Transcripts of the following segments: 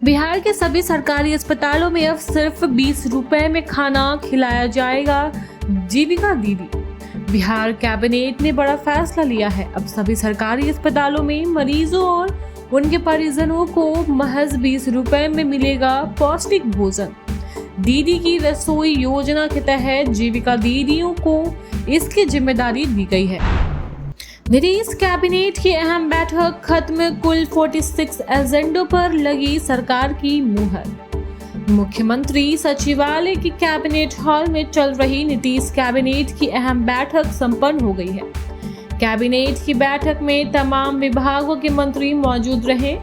बिहार के सभी सरकारी अस्पतालों में अब सिर्फ 20 रुपए में खाना खिलाया जाएगा। जीविका दीदी। बिहार कैबिनेट ने बड़ा फैसला लिया है। अब सभी सरकारी अस्पतालों में मरीजों और उनके परिजनों को महज 20 रुपए में मिलेगा पौष्टिक भोजन। दीदी की रसोई योजना के तहत जीविका दीदियों को इसकी जिम्मेदारी दी गई है। नीतीश कैबिनेट की अहम बैठक खत्म, कुल 46 एजेंडों पर लगी सरकार की मुहर। मुख्यमंत्री सचिवालय की कैबिनेट हॉल में चल रही नीतीश कैबिनेट की अहम बैठक संपन्न हो गई है। कैबिनेट की बैठक में तमाम विभागों के मंत्री मौजूद रहे।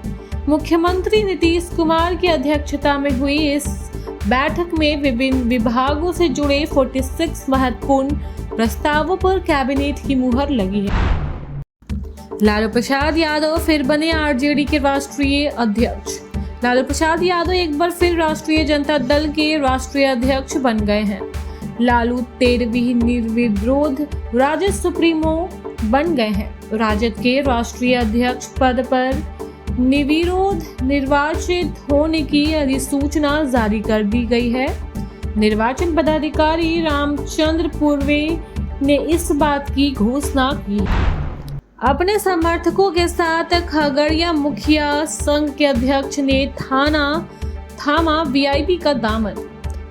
मुख्यमंत्री नीतीश कुमार की अध्यक्षता में हुई इस बैठक में विभिन्न विभागों से जुड़े 46 महत्वपूर्ण प्रस्तावों पर कैबिनेट की मुहर लगी है। लालू प्रसाद यादव फिर बने आरजेडी के राष्ट्रीय अध्यक्ष। लालू प्रसाद यादव एक बार फिर राष्ट्रीय जनता दल के राष्ट्रीय अध्यक्ष बन गए हैं। लालू 13वीं निर्विरोध राजद सुप्रीमो बन गए हैं। राजद के राष्ट्रीय अध्यक्ष पद पर निर्विरोध निर्वाचित होने की अधिसूचना जारी कर दी गई है। निर्वाचन पदाधिकारी रामचंद्र पूर्वे ने इस बात की घोषणा की। अपने समर्थकों के साथ खगड़िया मुखिया संघ के अध्यक्ष ने थामा वीआईपी का दामन।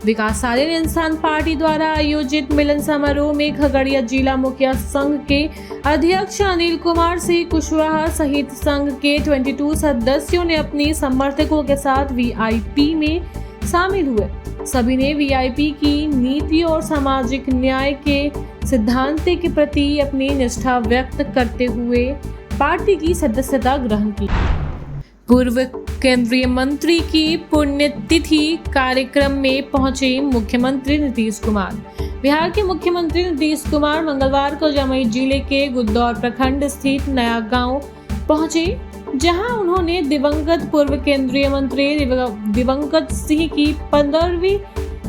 विकासशील इंसान पार्टी द्वारा आयोजित मिलन समारोह में खगड़िया जिला मुखिया संघ के अध्यक्ष अनिल कुमार सिंह कुशवाहा सहित संघ के 22 सदस्यों ने अपने समर्थकों के साथ वीआईपी में शामिल हुए। सभी ने वीआईपी की नीति और सामाजिक न्याय के सिद्धांत के प्रति अपनी निष्ठा व्यक्त करते हुए पार्टी की सदस्यता ग्रहण की। पूर्व केंद्रीय मंत्री की पुण्यतिथि कार्यक्रम में पहुंचे मुख्यमंत्री नीतीश कुमार। बिहार के मुख्यमंत्री नीतीश कुमार मंगलवार को जमुई जिले के गुद्दौर प्रखंड स्थित नया गांव पहुंचे, जहां उन्होंने दिवंगत पूर्व केंद्रीय मंत्री दिवंगत सिंह की 15वीं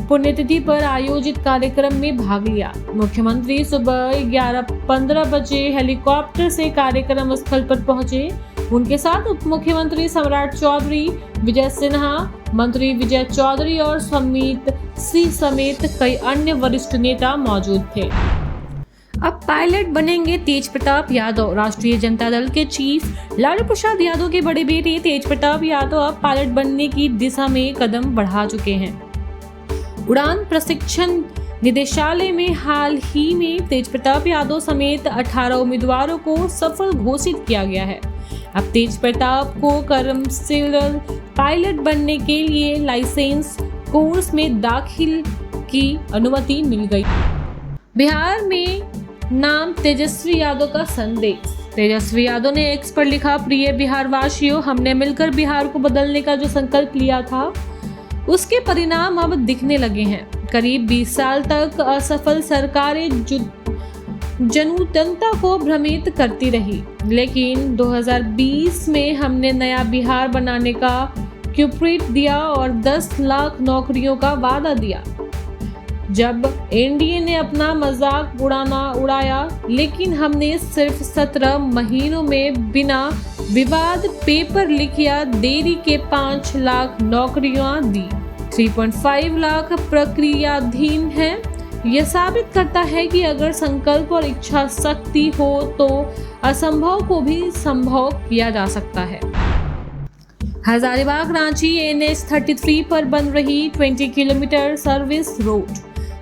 पुण्यतिथि पर आयोजित कार्यक्रम में भाग लिया। मुख्यमंत्री सुबह 11:15 बजे हेलीकॉप्टर से कार्यक्रम स्थल पर पहुंचे। उनके साथ उप मुख्यमंत्री सम्राट चौधरी, विजय सिन्हा, मंत्री विजय चौधरी और समीत सिंह समेत कई अन्य वरिष्ठ नेता मौजूद थे। अब पायलट बनेंगे तेज प्रताप यादव। राष्ट्रीय जनता दल के चीफ लालू प्रसाद यादव के बड़े बेटे तेज प्रताप यादव अब पायलट बनने की दिशा में कदम बढ़ा चुके हैं। उड़ान प्रशिक्षण निदेशालय में हाल ही में तेज प्रताप यादव समेत 18 उम्मीदवारों को सफल घोषित किया गया है। अब तेज प्रताप को कर्मशील पायलट बनने के लिए लाइसेंस कोर्स में दाखिल की अनुमति मिल गई। बिहार में नाम तेजस्वी यादव का संदेश। तेजस्वी यादव ने एक्स पर लिखा, प्रिय बिहार वासियों, हमने मिलकर बिहार को बदलने का जो संकल्प लिया था उसके परिणाम अब दिखने लगे हैं। करीब 20 साल तक असफल सरकारें जनता को भ्रमित करती रही, लेकिन 2020 में हमने नया बिहार बनाने का क्यूप्रिट दिया और 10 लाख नौकरियों का वादा दिया। जब एनडीए ने अपना मजाक उड़ाया, लेकिन हमने सिर्फ 17 महीनों में बिना विवाद पेपर लीक या देरी के 5 लाख नौकरियां दी। 3.5 लाख प्रक्रियाधीन हैं। यह साबित करता है कि अगर संकल्प और इच्छा शक्ति हो तो असंभव को भी संभव किया जा सकता है। हजारीबाग रांची NH-33 पर बन रही 20 किलोमीटर सर्विस रोड।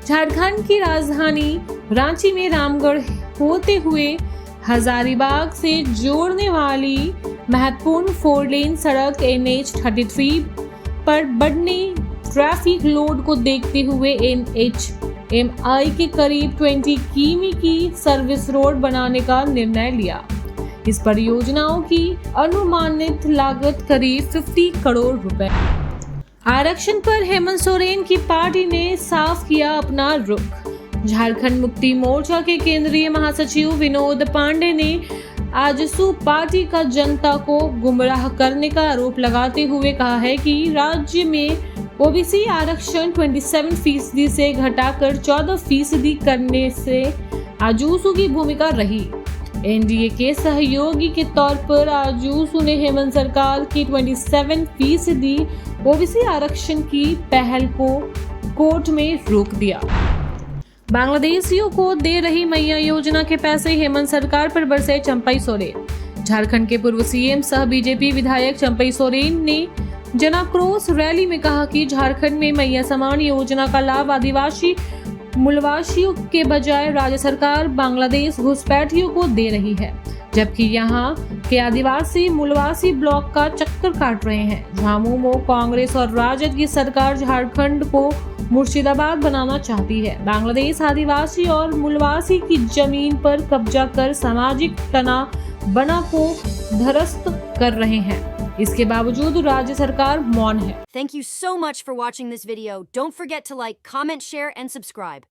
झारखंड की राजधानी रांची में रामगढ़ होते हुए हजारीबाग से जोड़ने वाली महत्वपूर्ण 4 लेन सड़क NH-33 पर बढ़ने ट्रैफिक लोड को देखते हुए NHMI के करीब 20 किमी की सर्विस रोड बनाने का निर्णय लिया। इस परियोजनाओं की अनुमानित लागत करीब 50 करोड़ रुपए। आरक्षण पर हेमंत सोरेन की पार्टी ने साफ किया अपना रुख। झारखंड मुक्ति मोर्चा के केंद्रीय महासचिव विनोद पांडे ने आजसू पार्टी का जनता को गुमराह करने का आरोप लगाते हुए कहा है कि राज्य में ओबीसी आरक्षण 27% से घटाकर 14% करने से आजसू की भूमिका रही। एनडीए के सहयोगी के तौर पर आजसू ने हेमंत सरकार की 27% ओबीसी आरक्षण की पहल को कोर्ट में रोक दिया। बांग्लादेशियों को दे रही मैया योजना के पैसे, हेमंत सरकार पर बरसे चंपई सोरेन। झारखंड के पूर्व सीएम सह बीजेपी विधायक चंपई सोरेन ने जनाक्रोश रैली में कहा कि झारखंड में मैया समान योजना का लाभ आदिवासी मूलवासियों के बजाय राज्य सरकार बांग्लादेश घुसपैठियों को दे रही है, जबकि यहाँ के आदिवासी मूलवासी ब्लॉक का चक्कर काट रहे हैं। झामुमो कांग्रेस और राजद की सरकार झारखंड को मुर्शिदाबाद बनाना चाहती है। बांग्लादेश आदिवासी और मूलवासी की जमीन पर कब्जा कर सामाजिक तनाव बना को ध्वस्त कर रहे हैं। इसके बावजूद राज्य सरकार मौन है। Thank you so much for watching this video. Don't forget to like, comment, share, and subscribe.